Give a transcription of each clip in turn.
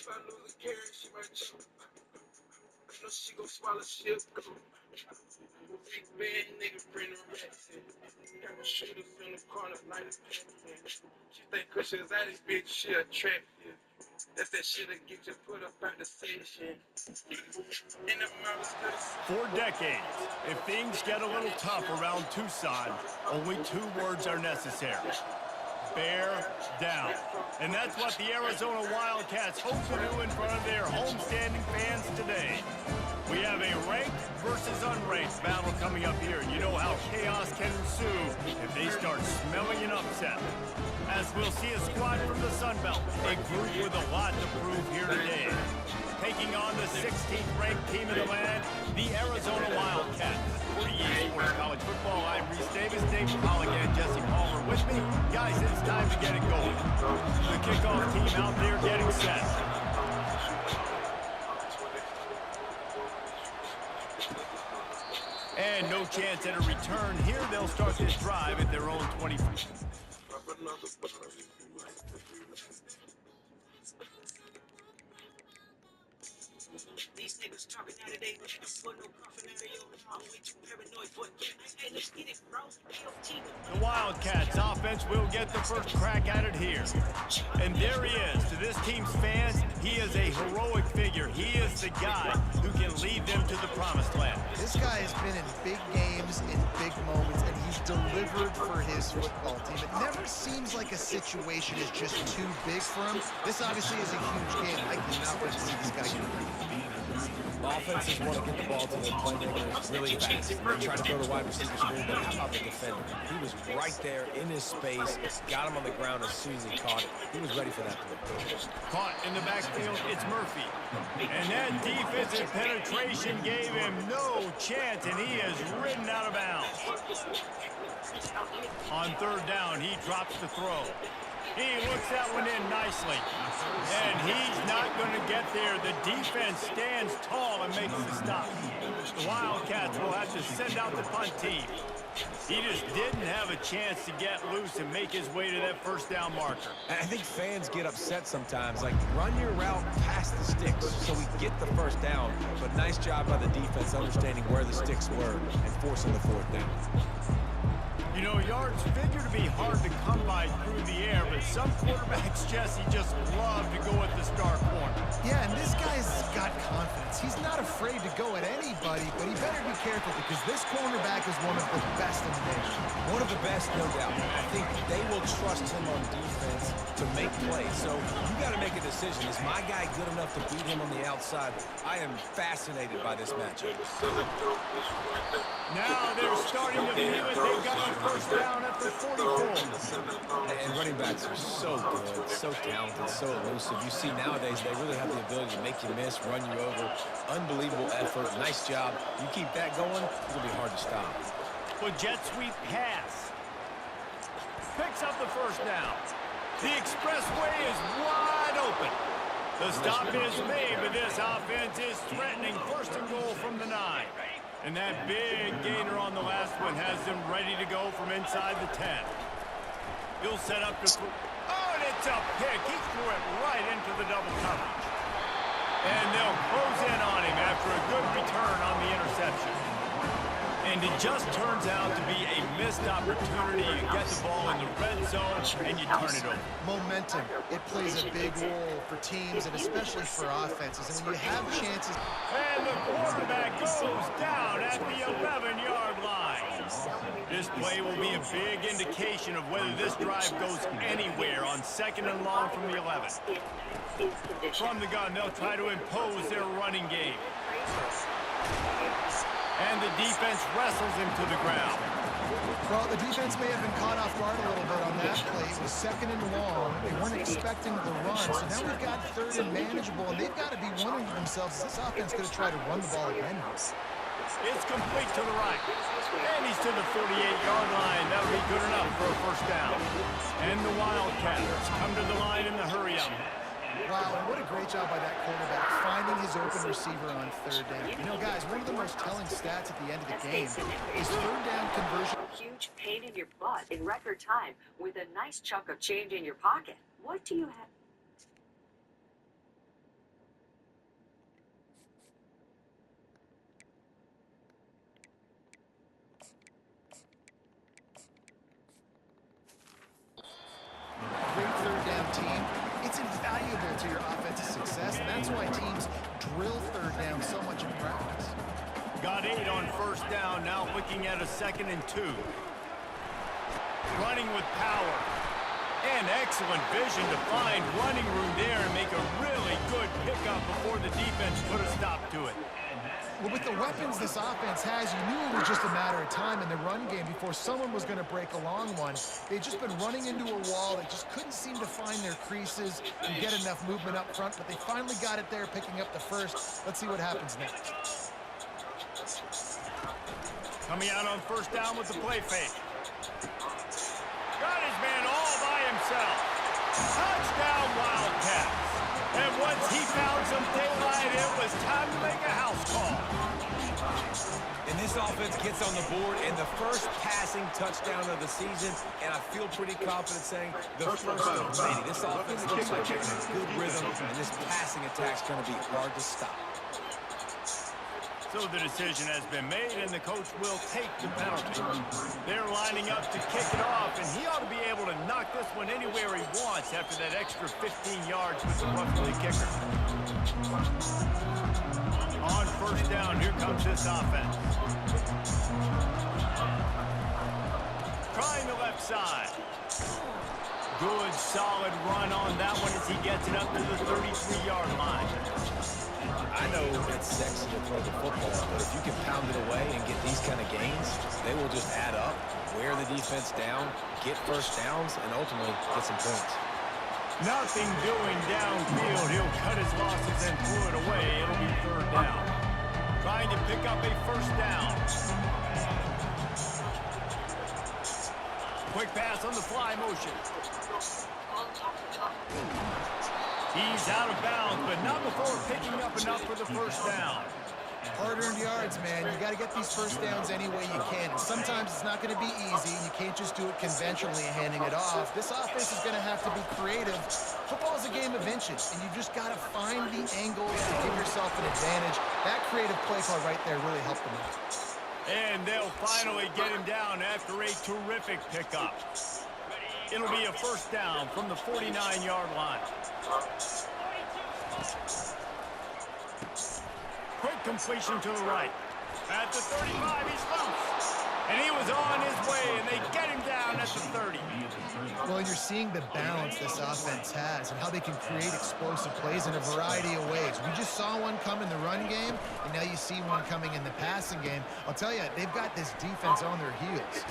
For decades, if things get a little tough around Tucson, only two words are necessary. Bear down. And that's what the Arizona Wildcats hope to do in front of their homestanding fans today. We have a ranked versus unranked battle coming up here, and you know how chaos can ensue if they start smelling an upset. As we'll see a squad from the Sun Belt, a group with a lot to prove here today. Taking on the 16th ranked team in the land, the Arizona Wildcats. For EA Sports College Football, I'm Reese Davis, Dave Pollock, and Jesse Palmer with me. Guys, it's time to get it going. The kickoff team out there getting set. And no chance at a return here. They'll start this drive at their own 25. These niggas talking out of they looking for no profit out of your I'm way too paranoid, but hey, let's get it, bro. The Wildcats offense will get the first crack at it here. And there he is. To this team's fans, he is a heroic figure. He is the guy who can lead them to the promised land. This guy has been in big games, in big moments, and he's delivered for his football team. It never seems like a situation is just too big for him. This obviously is a huge game. I cannot wait to see this guy get it. Offenses want to get the ball to their playmakers really fast. They try to throw the wide receivers through, but how about the defender? He was right there in his space, got him on the ground as soon as he caught it. He was ready for that play. Caught in the backfield, it's Murphy. And that defensive penetration gave him no chance, and he is ridden out of bounds. On third down, he drops the throw. He looks that one in nicely. And he's not going to get there. The defense stands tall and makes the stop. The Wildcats will have to send out the punt team. He just didn't have a chance to get loose and make his way to that first down marker. I think fans get upset sometimes. Like, run your route past the sticks so we get the first down. But nice job by the defense understanding where the sticks were and forcing the fourth down. You know, yards figure to be hard to come by through the air, but some quarterbacks, Jesse, just love to go at the star corner. Yeah, and this guy's got confidence. He's not afraid to go at anybody, but he better be careful because this cornerback is one of the best in the nation. One of the best, no doubt. I think they will trust him on defense to make plays. So you got to make a decision. Is my guy good enough to beat him on the outside? I am fascinated by this matchup. Now they're starting to feel it. They've got a first down at the 44. And running backs are so good, so talented, so elusive. You see nowadays they really have the ability to make you miss, run you over. Unbelievable effort. Nice job. You keep that going, it'll be hard to stop. Well, jet sweep pass. Picks up the first down. The expressway is wide open. The stop is made, but this offense is threatening first and goal from the 9. And that big gainer on the last one has them ready to go from inside the 10. He'll set up to throw. Oh, and it's a pick. He threw it right into the double coverage. And they'll close in on him after a good return on the interception. And it just turns out to be a missed opportunity. You get the ball in the red zone, and you turn it over. Momentum. It plays a big role for teams and especially for offenses. And when you have chances... And the quarterback goes down at the 11-yard line. This play will be a big indication of whether this drive goes anywhere on second and long from the 11. From the gun, they'll try to impose their running game. And the defense wrestles him to the ground. Well, the defense may have been caught off guard a little bit on that play. It was second and long. They weren't expecting the run. So now we've got third and manageable, and they've got to be wondering to themselves, is this offense going to try to run the ball again? It's complete to the right. And he's to the 48-yard line. That would be good enough for a first down. And the Wildcats come to the line in the hurry-up. Wow, and what a great job by that quarterback, finding his open receiver on third down. You know, guys, one of the most telling stats at the end of the game is third down conversion. Huge pain in your butt in record time with a nice chunk of change in your pocket. What do you have? got 8 on first down, now looking at a 2nd and 2. Running with power. And excellent vision to find running room there and make a really good pickup before the defense put a stop to it. Well, with the weapons this offense has, you knew it was just a matter of time in the run game before someone was going to break a long one. They'd just been running into a wall. They just couldn't seem to find their creases and get enough movement up front, but they finally got it there, picking up the first. Let's see what happens next. Coming out on first down with the play fake. Got his man all by himself. Touchdown, Wildcats. And once he found some daylight, it was time to make a house call. And this offense gets on the board in the first passing touchdown of the season, and I feel pretty confident saying the first of many. This offense looks like it's in good rhythm, and this passing attack's going to be hard to stop. So the decision has been made, and the coach will take the penalty. They're lining up to kick it off, and he ought to be able to knock this one anywhere he wants after that extra 15 yards with the roughly kicker. On first down, here comes this offense. Trying the left side. Good, solid run on that one as he gets it up to the 33-yard line. I know it's sexy to throw the football, but if you can pound it away and get these kind of gains, they will just add up, wear the defense down, get first downs, and ultimately get some points. Nothing doing downfield. He'll cut his losses and throw it away. It'll be 3rd down. Trying to pick up a first down. Quick pass on the fly motion. He's out of bounds, but not before picking up enough for the first down. Hard-earned yards, man. You got to get these first downs any way you can. And sometimes it's not going to be easy. You can't just do it conventionally handing it off. This offense is going to have to be creative. Football is a game of inches, and you've just got to find the angles to give yourself an advantage. That creative play call right there really helped them out. And they'll finally get him down after a terrific pickup. It'll be a first down from the 49-yard line. Quick completion to the right. At the 35, he's loose. And he was on his way, and they get him down at the 30. Well, and you're seeing the balance this offense has and how they can create explosive plays in a variety of ways. We just saw one come in the run game, and now you see one coming in the passing game. I'll tell you, they've got this defense on their heels.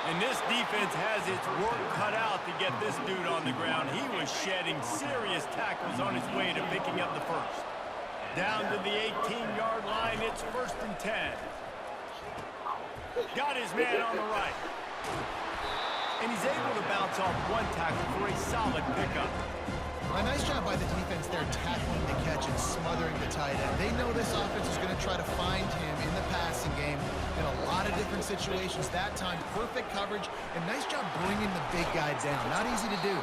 And this defense has its work cut out to get this dude on the ground. He was shedding serious tackles on his way to picking up the first. Down to the 18-yard line, it's 1st and 10. Got his man on the right. And he's able to bounce off one tackle for a solid pickup. A nice job by the defense there tackling the catch and smothering the tight end. They know this offense is going to try to find him in the passing game in a lot of different situations. That time, perfect coverage, and nice job bringing the big guy down. Not easy to do.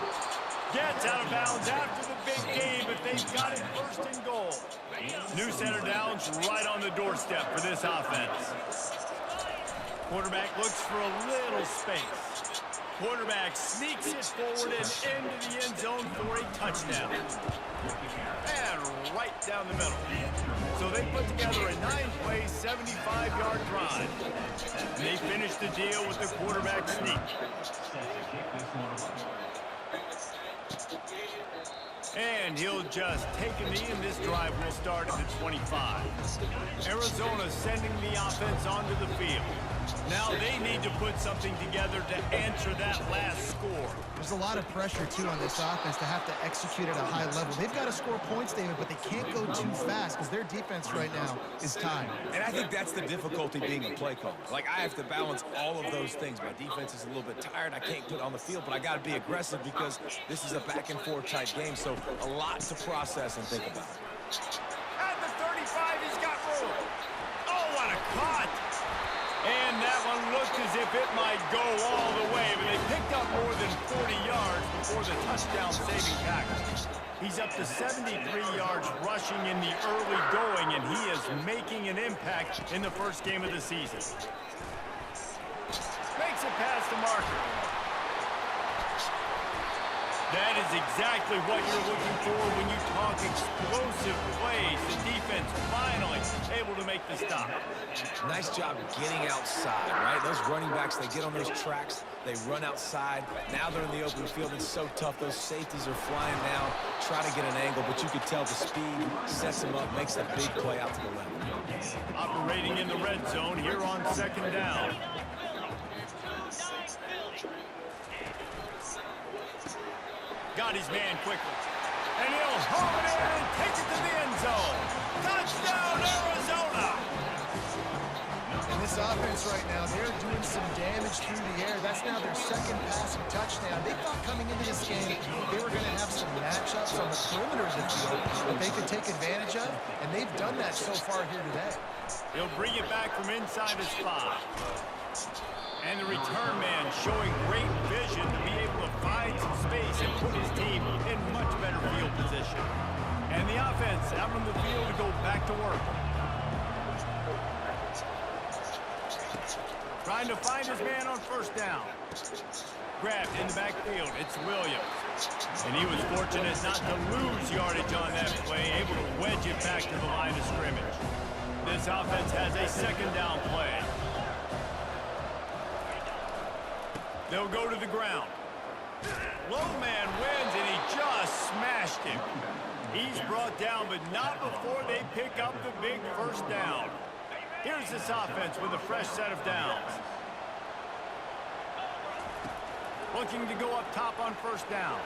Gets out of bounds after the big game, but they've got it 1st and goal. New center downs right on the doorstep for this offense. Quarterback looks for a little space. Quarterback sneaks it forward and into the end zone for a touchdown. And right down the middle. So they put together a 9-play, 75-yard drive. And they finish the deal with the quarterback sneak. And he'll just take a knee, and this drive will start at the 25. Arizona sending the offense onto the field. Now they need to put something together to answer that last score. There's a lot of pressure, too, on this offense to have to execute at a high level. They've got to score points, David, but they can't go too fast because their defense right now is tied. And I think that's the difficulty being a play caller. Like, I have to balance all of those things. My defense is a little bit tired. I can't put on the field, but I got to be aggressive because this is a back-and-forth type game, so a lot to process and think about. At the 35, he's got room. Oh, what a cut! And that one looked as if it might go all the way, but they picked up more than 40 yards before the touchdown-saving tackle. He's up to 73 yards rushing in the early going, and he is making an impact in the first game of the season. Makes it past the marker. That is exactly what you're looking for when you talk talk explosive plays, the defense finally able to make the stop. Nice job getting outside, right? Those running backs, they get on those tracks, they run outside. Now they're in the open field. It's so tough. Those safeties are flying now, try to get an angle, but you could tell the speed sets them up, makes a big play out to the left. Operating in the red zone here on second down. Got his man quickly. And he'll home it in and take it to the end zone. Touchdown, Arizona! And this offense right now, they're doing some damage through the air. That's now their second passing touchdown. They thought coming into this game they were going to have some matchups on the perimeter of the field that they could take advantage of, and they've done that so far here today. He'll bring it back from inside his 5. And the return man showing great vision to be able to find some space and put his team in much better field position. And the offense out on the field to go back to work. Trying to find his man on first down. Grabbed in the backfield. It's Williams. And he was fortunate not to lose yardage on that play, able to wedge it back to the line of scrimmage. This offense has a second down play. They'll go to the ground. Low man wins, and he just smashed him. He's brought down, but not before they pick up the big first down. Here's this offense with a fresh set of downs. Looking to go up top on first down.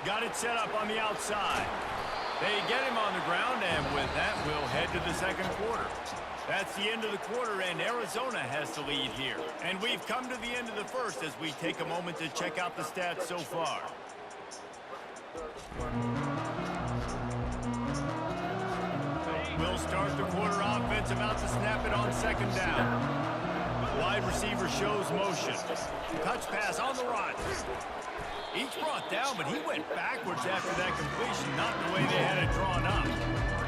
Got it set up on the outside. They get him on the ground, and with that, we'll head to the second quarter. That's the end of the quarter, and Arizona has the lead here. And we've come to the end of the first as we take a moment to check out the stats so far. We'll start the quarter offense, about to snap it on second down. Wide receiver shows motion. Touch pass on the run. Each brought down, but he went backwards after that completion, not the way they had it drawn up.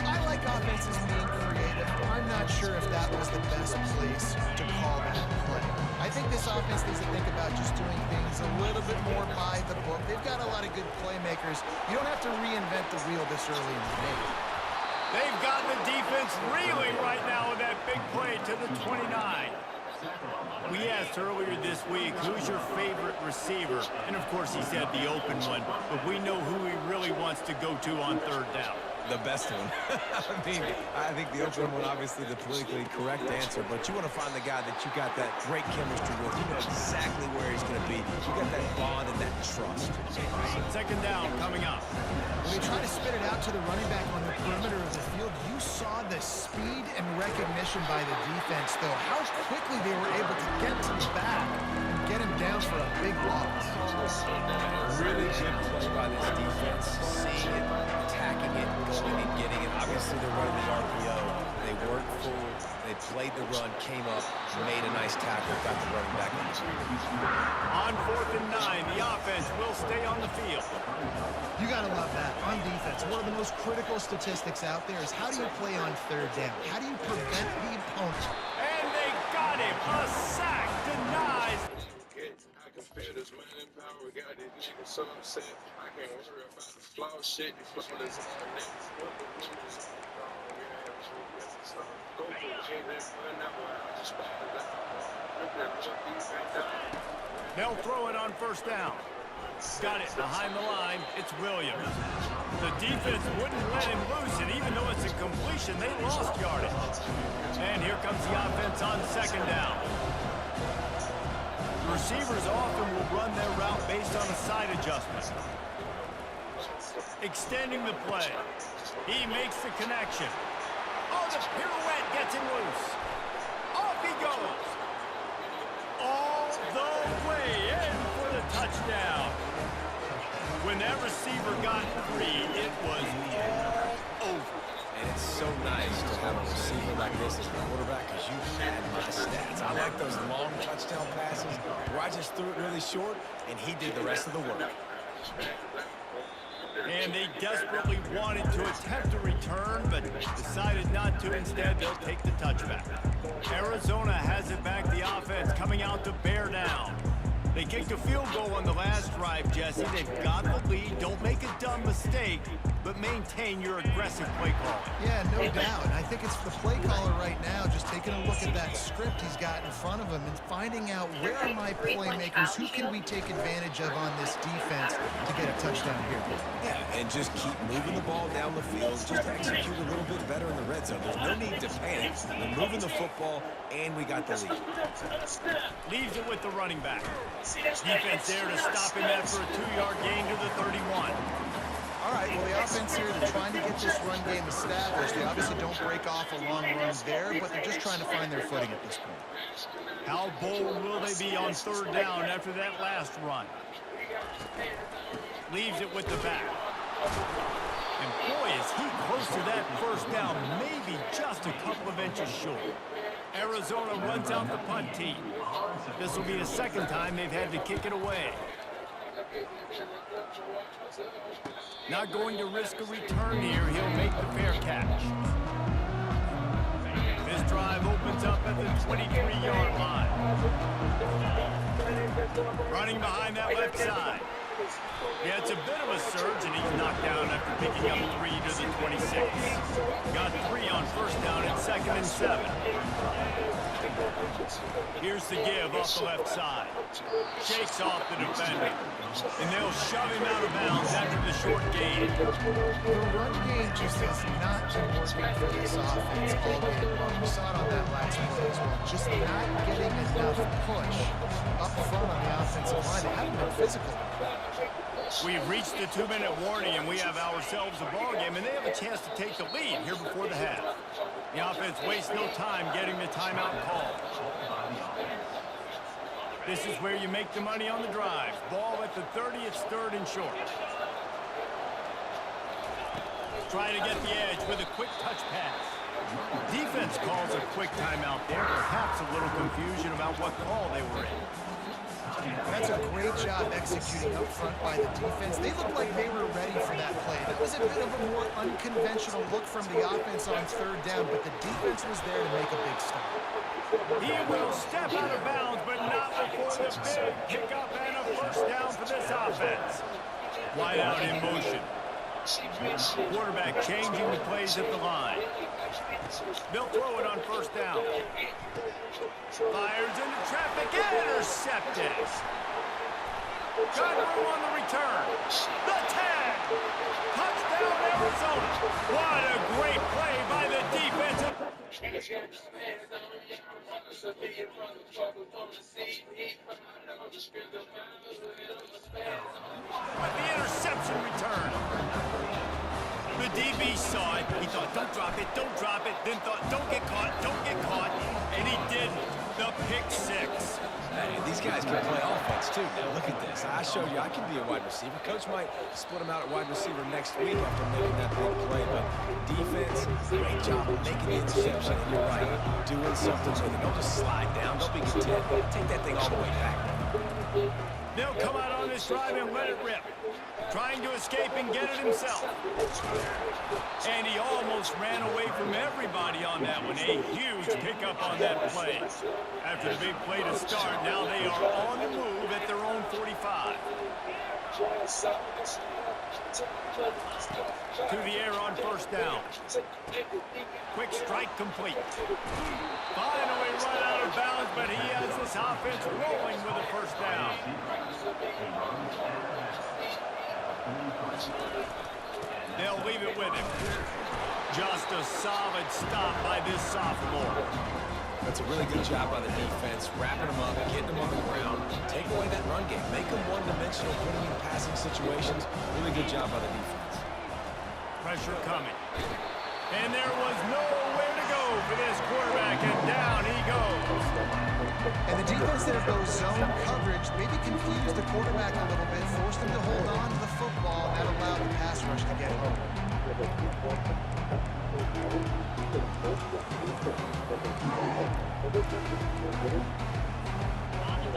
I like offenses being creative. I'm not sure if that was the best place to call that play. I think this offense needs to think about just doing things a little bit more by the book. They've got a lot of good playmakers. You don't have to reinvent the wheel this early in the game. They've got the defense reeling right now with that big play to the 29. We asked earlier this week, who's your favorite receiver? And, of course, he said the open one. But we know who he really wants to go to on third down. The best one. I think the open one, obviously the politically correct answer, but you want to find the guy that you got that great chemistry with. You know exactly where he's going to be. You got that bond and that trust. Second down coming up. When they try to spit it out to the running back on the perimeter of the field, you saw the speed and recognition by the defense, though. How quickly they were able to get to the back and get him down for a big loss. Really good play by this defense, seeing it, attacking it, going and getting it. Obviously, they're running the RPO. They worked forward. They played the run, came up, made a nice tackle, got the running back in the field. On 4th and 9, the offense will stay on the field. You got to love that. On defense, one of the most critical statistics out there is how do you play on third down? How do you prevent the opponent? And they got him. A sack denies. I can feel this man power. Got these niggas so upset. I can't worry about the flaw shit. These flawless on the next. Go for the G, I just They'll throw it on first down. Got it behind the line. It's Williams. The defense wouldn't let him loose, and even though it's a completion, they lost yardage. And here comes the offense on second down. Receivers often will run their route based on a side adjustment. Extending the play. He makes the connection. Oh, the pirouette gets him loose. Off he goes. All the way in for the touchdown. When that receiver got free, it was all over. And it's so nice to have a receiver like this as a quarterback because you had my stats. I like those long touchdown passes where I just threw it really short and he did the rest of the work. And they desperately wanted to attempt a return, but decided not to. Instead, they'll take the touchback. Arizona has it back. The offense coming out to bear down. They kicked a field goal on the last drive, Jesse. They've got the lead. Don't make a dumb mistake, but maintain your aggressive play calling. Yeah, no doubt. And I think it's the play caller right now just taking a look at that script he's got in front of him and finding out where are my playmakers, who can we take advantage of on this defense to get a touchdown here. Yeah, and just keep moving the ball down the field. Just execute a little bit better in the red zone. There's no need to panic. We're moving the football, and we got the lead. Leaves it with the running back. Defense there to stop him after a 2-yard gain to the 31. All right, well, the offense here, they're trying to get this run game established. They obviously don't break off a long run there, but they're just trying to find their footing at this point. How bold will they be on 3rd down after that last run? Leaves it with the back. And boy, is he close to that 1st down, maybe just a couple of inches short. Arizona runs out the punt team. This will be the 2nd time they've had to kick it away. Not going to risk a return here. He'll make the fair catch. This drive opens up at the 23-yard line. Running behind that left side. Yeah, it's a bit of a surge, and he's knocked down after picking up 3 to the 26. Got 3 on 1st down and 2nd and 7. Here's the give off the left side. Shakes off the defender. And they'll shove him out of bounds after the short gain. The run game just has not been working for this offense all game long. We saw it on that last play as well. Just not getting enough push up front on the offensive line. They haven't been physical. We've reached the 2-minute warning, and we have ourselves a ball game, and they have a chance to take the lead here before the half. The offense wastes no time getting the timeout call. This is where you make the money on the drive. Ball at the 30, it's 3rd and short. Trying to get the edge with a quick touch pass. Defense calls a quick timeout there. Perhaps a little confusion about what call they were in. That's a great job executing up front by the defense. They looked like they were ready for that play. That was a bit of a more unconventional look from the offense on 3rd down, but the defense was there to make a big stop. He will step out of bounds, but not before the big pickup and a 1st down for this offense. Wide out in motion. Quarterback changing the plays at the line. They'll throw it on 1st down. Fires into traffic and intercepted. Got room on the return. The tag. Touchdown, Arizona. What a great play by the defensive. But the interception return. The DB saw it. He thought, don't drop it, don't drop it. Then thought, don't get caught, don't get caught. And he didn't. The pick 6. Hey, these guys can play offense, too. Now, look at this. I showed you I can be a wide receiver. Coach might split him out at wide receiver next week after making that big play. But defense, great job of making the interception. And you're right, doing something with it. Don't just slide down. Don't be content. Take that thing all the way back. They'll come out on this drive and let it rip. Trying to escape and get it himself. And he almost ran away from everybody on that one. A huge pickup on that play. After the big play to start, now they are on the move at their own 45. To the air on 1st down. Quick strike complete. Finally run out of bounds, but he has this offense rolling with a 1st down. They'll leave it with him. Just a solid stop by this sophomore. That's a really good job by the defense, wrapping them up, getting them on the ground, take away that run game, make them one-dimensional, put them in passing situations. Really good job by the defense. Pressure coming. And there was nowhere to go for this quarterback, and down he goes. And the defense there goes zone coverage, maybe confused the quarterback a little bit, forced him to hold on to the football, and that allowed the pass rush to get home.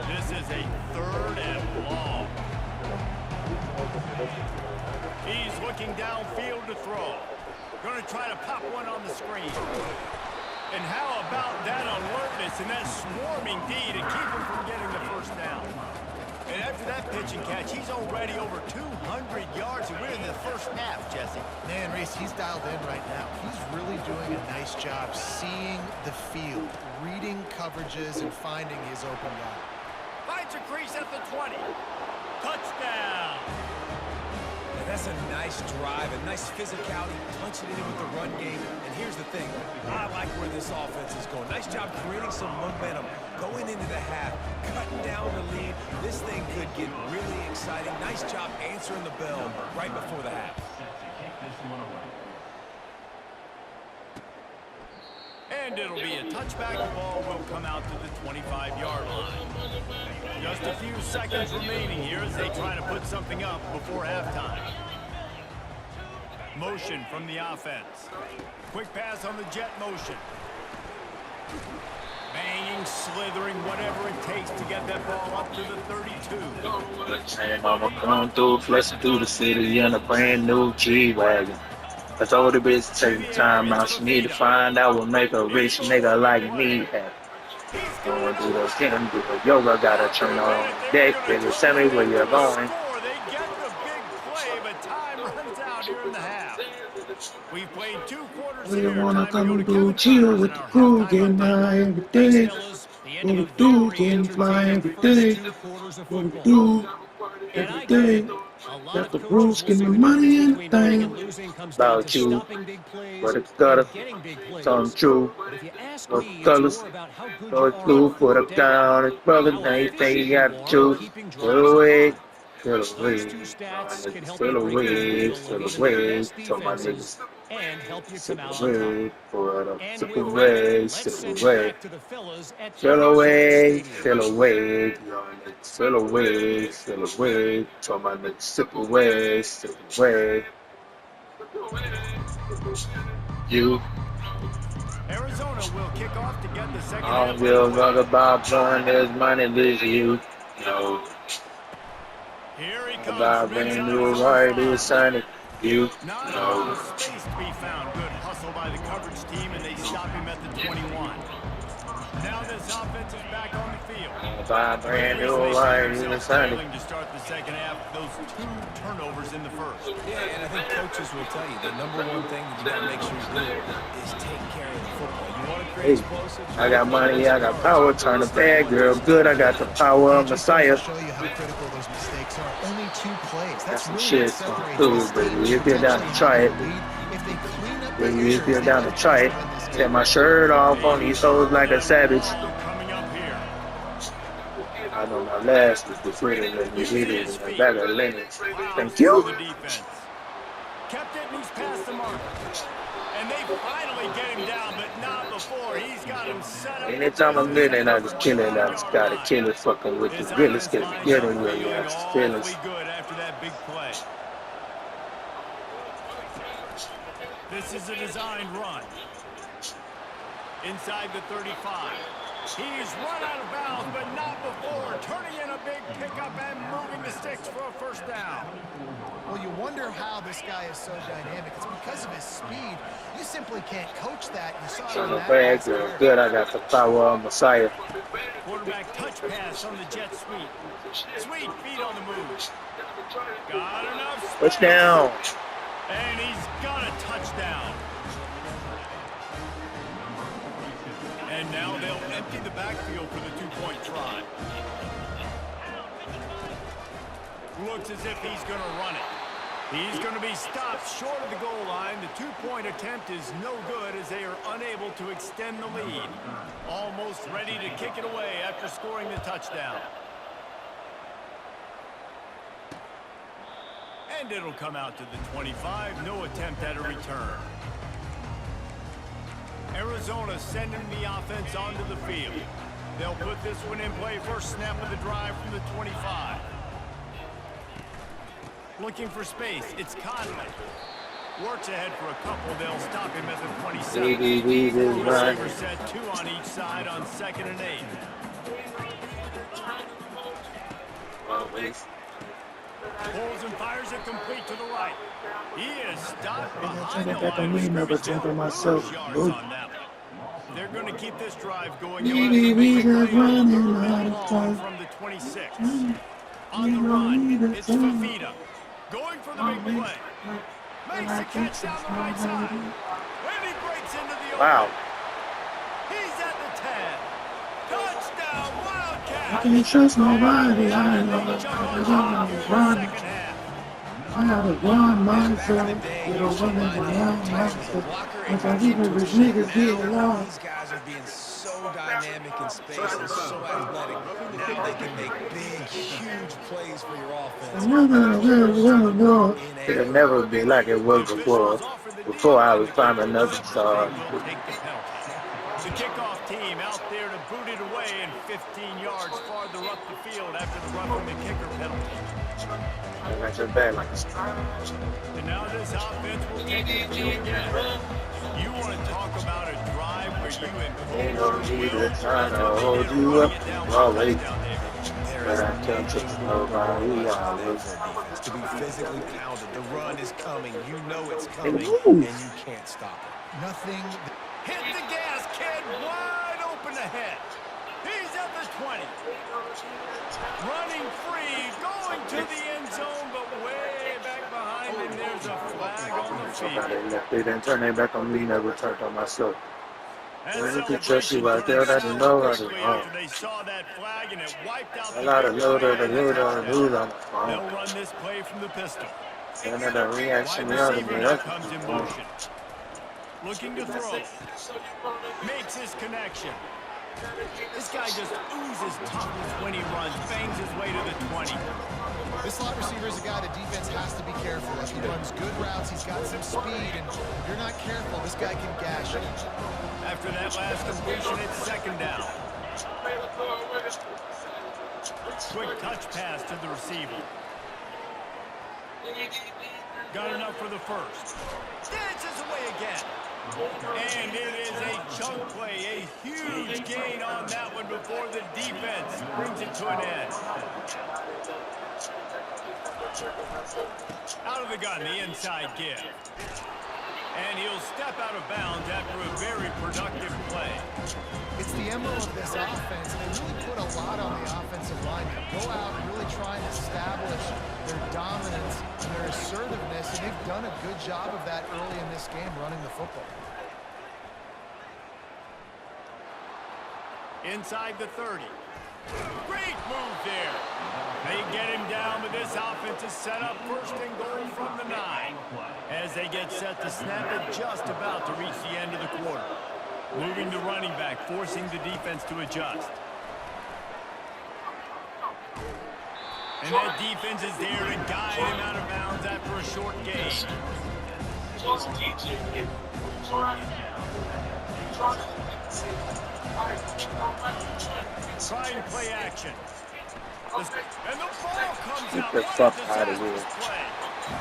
This is a 3rd and long. He's looking downfield to throw. Going to try to pop one on the screen. And how about that alertness and that swarming D to keep him from getting the 1st down? And after that pitch and catch, he's already over 200 yards, and we're in the first half, Jesse. Man, Reese, he's dialed in right now. He's really doing a nice job seeing the field, reading coverages, and finding his open guy. Finds a crease at the 20. Touchdown. And that's a nice drive, a nice physicality, punching it in with the run game. And here's the thing, I like where this offense is going. Nice job creating some momentum, going into the half, cutting down the lead. This thing could get really exciting. Nice job answering the bell right before the half. And it'll be a touchback. The ball will come out to the 25-yard line. Just a few seconds remaining here as they try to put something up before halftime. Motion from the offense. Quick pass on the jet motion. Banging, slithering, whatever it takes to get that ball up to the 32. Hey, mama, come through, flexing through the city in a brand new G-Wagon. I told the bitch to take time out. She need to find out what make a rich nigga like me happy. Going through the skin, do the yoga, gotta turn on deck. Baby, tell me where you're going. They get the big play, but time runs out here in the half. We've played 2 quarters We here. wanna Time to come go to do Kevin chill Burns with in the our crew, halftime getting update. high every day. What we do, getting fly every day. What we do every day. Got the rules, getting the money and the thing. About you, but it's gotta come true. What colors, go through, put up down. His brother, they say you got to choose. Still away, still away. Still away, still away. Told my niggas, still away, put up, still away, still away. Still away, still away. Still away, still away. Told my niggas, still away, still away. You. Arizona will kick off to get the second I half. don't give a fuck about blowing this money, this you. No. Here he comes About from bringing inside you the right, 5. this Sunday. You. Not No. enough space to be found. Good hustle by the coverage team, and they stop him at the 21. Now this offense is back on the field. About brand new right, this Sunday. To start the second half, those 2 turnovers in the first. Yeah, and I think coaches will tell you the number one thing that you got to make sure you do is take care of the football. You want to create explosives. I got money, I got power, turn the bad girl good, I got the power of Messiah. Show you how critical those mistakes are. Only 2 plays. That's some really shit, what separates cool, this team. baby. If you're down to try it, If they clean up if you're down to try it, take my shirt off on these hoes like a savage. Coming up here. I know my last is the freedom that you needed in the bag of linen. Thank The you. defense. Kept it and he's past the mark. And they finally get him down, but not before. He's got him set up. Anytime I'm living, I just kill it. I just gotta kill it. Fucking with the realest, get it together. Yeah, it's feelings. Good after that big play. This is a designed run. Inside the 35. He's run out of bounds, but not before. Turning in a big pickup and moving the sticks for a first down. Well, you wonder how this guy is so dynamic. It's because of his speed. You simply can't coach that. You saw it Turn on the that bag pass girl there. good. I got the power of Messiah. Quarterback touch pass on the jet sweep. Sweet feet on the move. Got enough space. Touchdown. And he's got a touchdown. And now they'll empty the backfield for the 2-point try. Looks as if he's going to run it. He's going to be stopped short of the goal line. The 2-point attempt is no good as they are unable to extend the lead. Almost ready to kick it away after scoring the touchdown. And it'll come out to the 25. No attempt at a return. Arizona sending the offense onto the field. They'll put this one in play. First snap of the drive from the 25. Looking for space. It's Conley. Works ahead for a couple. They'll stop him at the 27. Receivers set 2 on each side on 2nd and 8. Pulls and fires it complete to the right. He is stopped behind the line of scrimmage. myself. Yards on that one. They're going to keep this drive going. We running out of time. From the 26. On the run, it's Fafita. Going for the big play. Makes the catch down the right side. And he breaks into the Wow. open. He's at the 10. Touchdown, Wildcat. I can't trust nobody. I And know they I'm jump on gonna top here in the run. second half. I gotta run Back in the myself. day, You you know, should running line the around protection as a myself. blocker If and I get even to a rich shot. niggas get Now, along. these guys are being so dynamic in space and so athletic. Now they can make big, huge plays for your offense. It'll never be like it was before. Before I was climbing another star. Will take the penalty. The kickoff team out there to boot it away and 15 yards farther up the field after the roughing the kicker penalty. Like your back. And now this offense will take the field again. You want to talk about a drive where you Ain't no impose your need will. to try to That's what hold they did you running up. it down Well, for a wait. touchdown, David. But I can't trust nobody. Defense to be physically pounded. The run is coming. You know it's coming, move. and you can't stop it. Nothing. Hit the gas, kid. Wide open ahead. He's at the 20. Running free, going to the end zone, but way back behind him, there's a flag on the field. They didn't turn their back on me, never turned on myself. And Well, look at Jesse right there. That didn't know how to after they saw that flag and it wiped out I the gotta big know play that and the touchdown. the They'll run this play from the pistol. and then the reaction Wide out of receiver me. now comes in motion. Looking to throw. Makes his connection. This guy just oozes toughness when he runs. Bangs his way to the 20. This slot receiver is a guy the defense has to be careful of. He runs good routes. He's got some speed, and if you're not careful, this guy can gash you. After that last completion, it's second down. Quick touch pass to the receiver. Got enough for the first. Dances away again. And it is a chunk play, a huge gain on that one before the defense brings it to an end. Out of the gun, the inside give. And he'll step out of bounds after a very productive play. It's the MO of this offense, and they really put a lot on the offensive line. They go out and really try and establish their dominance and their assertiveness, and they've done a good job of that early in this game, running the football. Inside the 30. Great move there. They get him down, but this offense is set up first and goal from the 9. As they get set to snap it, just about to reach the end of the quarter. Moving the running back, forcing the defense to adjust. And that defense is there to guide him out of bounds after a short gain. Trying play action. And the ball comes out. Get the fuck out of here.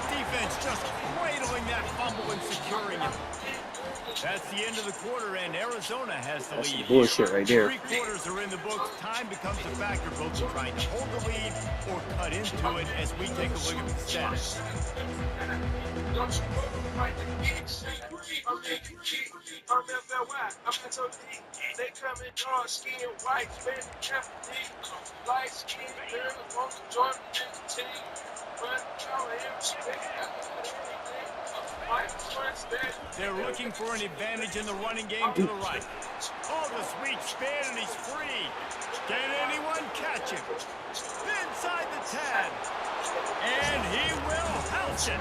Defense just cradling that fumble and securing it. That's the end of the quarter, and Arizona has the lead. Bullshit right there. 3 quarters are in the books. Time becomes a factor, both in trying to hold the lead or cut into it as we take a look at the stats. They come in dark skin, white, red, light skin, girls want to join the team. They're looking for an advantage in the running game to the right. Oh, the sweet spin, and he's free. Can anyone catch him? Inside the 10. And he will house it.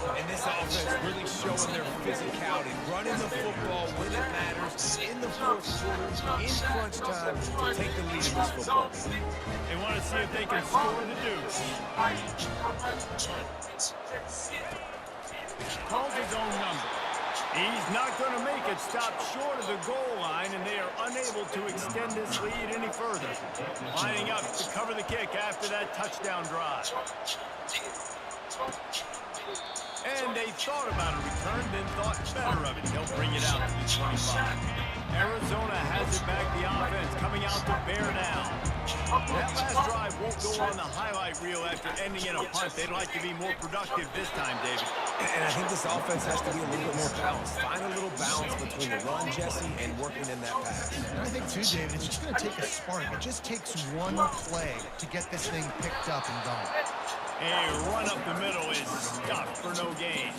And this offense really showing their physicality, running the football when it matters, in the fourth quarter, in crunch time, to take the lead in this football game. They want to see if they can score the deuce. Calls his own number. He's not going to make it. Stop short of the goal line, and they are unable to extend this lead any further. Lining up to cover the kick after that touchdown drive. And they thought about a return, then thought better of it. They'll bring it out to the 25. Arizona has it back, the offense coming out to bear down. That last drive won't go on the highlight reel after ending in a punt. They'd like to be more productive this time, David. And I think this offense has to be a little bit more balanced. Find a little balance between the run, Jesse, and working in that pass. And I think, too, David, it's just going to take a spark. It just takes one play to get this thing picked up and going. A run up the middle is stuffed for no gain.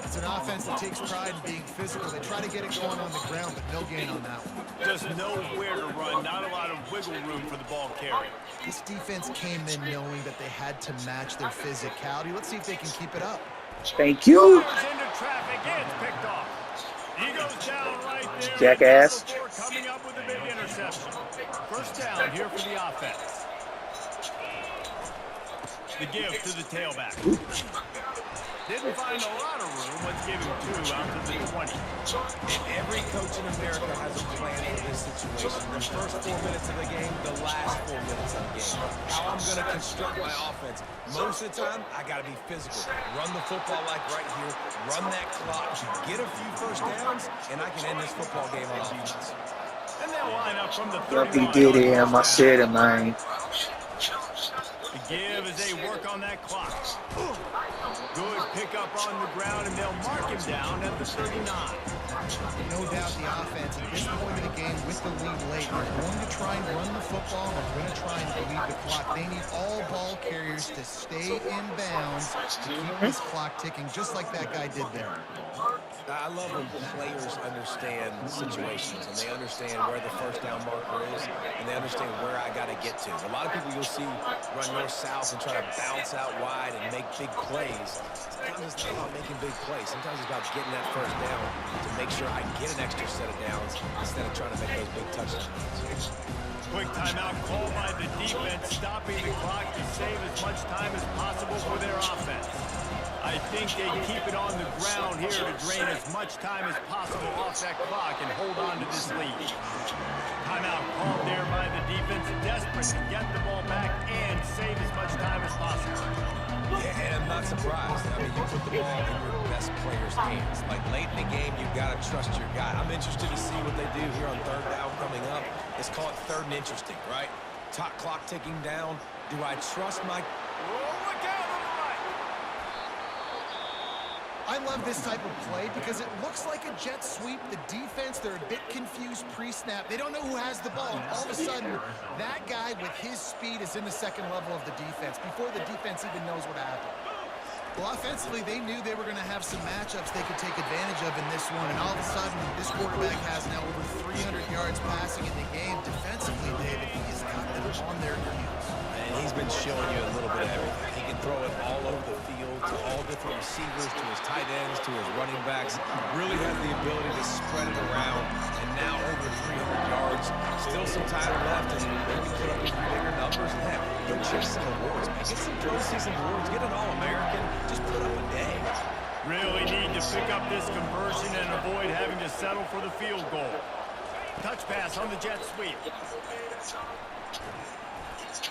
It's an offense that takes pride in being physical. They try to get it going on the ground, but no gain on that one. Just nowhere to run, not a lot of wiggle room for the ball carrier. This defense came in knowing that they had to match their physicality. Let's see if they can keep it up. Thank you. Goes into traffic, it's picked off. He goes down right there. Jackass. Coming up with a big interception. First down here for the offense. The give to the tailback. Didn't find a lot of room. Let's give him 2 out to the 20. And every coach in America has a plan for this situation. The first 4 minutes of the game, the last 4 minutes of the game. How I'm going to construct my offense. Most of the time, I got to be physical. Run the football like right here. Run that clock. Get a few first downs, and I can end this football game on offense. And they'll line up from the Yup, he 31. did it. I said it, man. The give as they work on that clock. Good pickup on the ground, and they'll mark him down at the 39. No doubt the offense at this point of the game with the lead late are going to try and run the football. They're going to try and bleed the clock. They need all ball carriers to stay in bounds to keep this clock ticking, just like that guy did there. I love when players understand situations and they understand where the first down marker is and they understand where I got to get to. A lot of people you'll see run north-south and try to bounce out wide and make big plays. Sometimes it's not about making big plays. Sometimes it's about getting that first down to make sure I get an extra set of downs instead of trying to make those big touchdowns. Quick timeout called by the defense, stopping the clock to save as much time as possible for their offense. I think they keep it on the ground here to drain as much time as possible off that clock and hold on to this lead. Timeout called there by the defense, desperate to get the ball back and save as much time as possible. Yeah, and I'm not surprised. I mean, you put the ball in your best player's hands. Like, late in the game, you've got to trust your guy. I'm interested to see what they do here on third down coming up. Let's call it third and interesting, right? Top clock ticking down. Do I trust my... Oh, look out on the right! I love this type of play because it looks like a jet sweep. The defense, they're a bit confused pre-snap. They don't know who has the ball. All of a sudden, that guy with his speed is in the second level of the defense before the defense even knows what happened. Well, offensively, they knew they were going to have some matchups they could take advantage of in this one, and all of a sudden, this quarterback has now over 300 yards passing in the game. Defensively, David, he has got them on their heels. And he's been showing you a little bit of everything. He can throw it all over the field to all different receivers, to his tight ends, to his running backs. Really has the ability to spread it around, and now over 300 yards. Still some time left, and maybe put up even bigger numbers. And heck, go chase some awards, man. Get some postseason awards. Get an All-American. Just put up a day. Really need to pick up this conversion and avoid having to settle for the field goal. Touch pass on the jet sweep.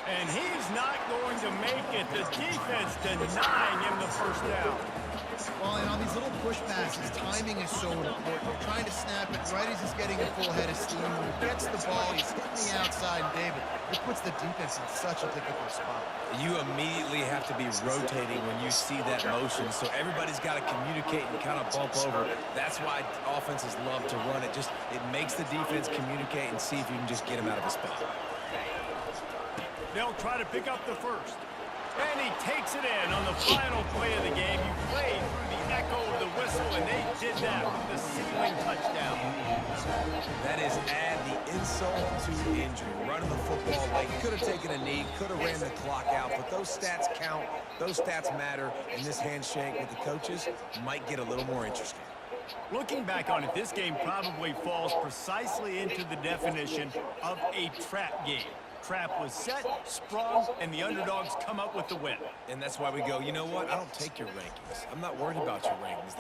And he's not going to make it. The defense denying him the first down. Well, and on these little push passes, timing is so important. You're trying to snap it right as he's getting a full head of steam. When he gets the ball, he's hitting the outside, and David, it puts the defense in such a difficult spot. You immediately have to be rotating when you see that motion, so everybody's got to communicate and kind of bump over. That's why offenses love to run it. It makes the defense communicate and see if you can just get him out of his spot. They'll try to pick up the first. And he takes it in on the final play of the game. You played through the echo of the whistle, and they did that with the ceiling touchdown. That is add the insult to injury. Running the football late, could have taken a knee, could have ran the clock out, but those stats count, those stats matter, and this handshake with the coaches might get a little more interesting. Looking back on it, this game probably falls precisely into the definition of a trap game. Trap was set, sprung, and the underdogs come up with the win. And that's why we go, you know what? I don't take your rankings. I'm not worried about your rankings.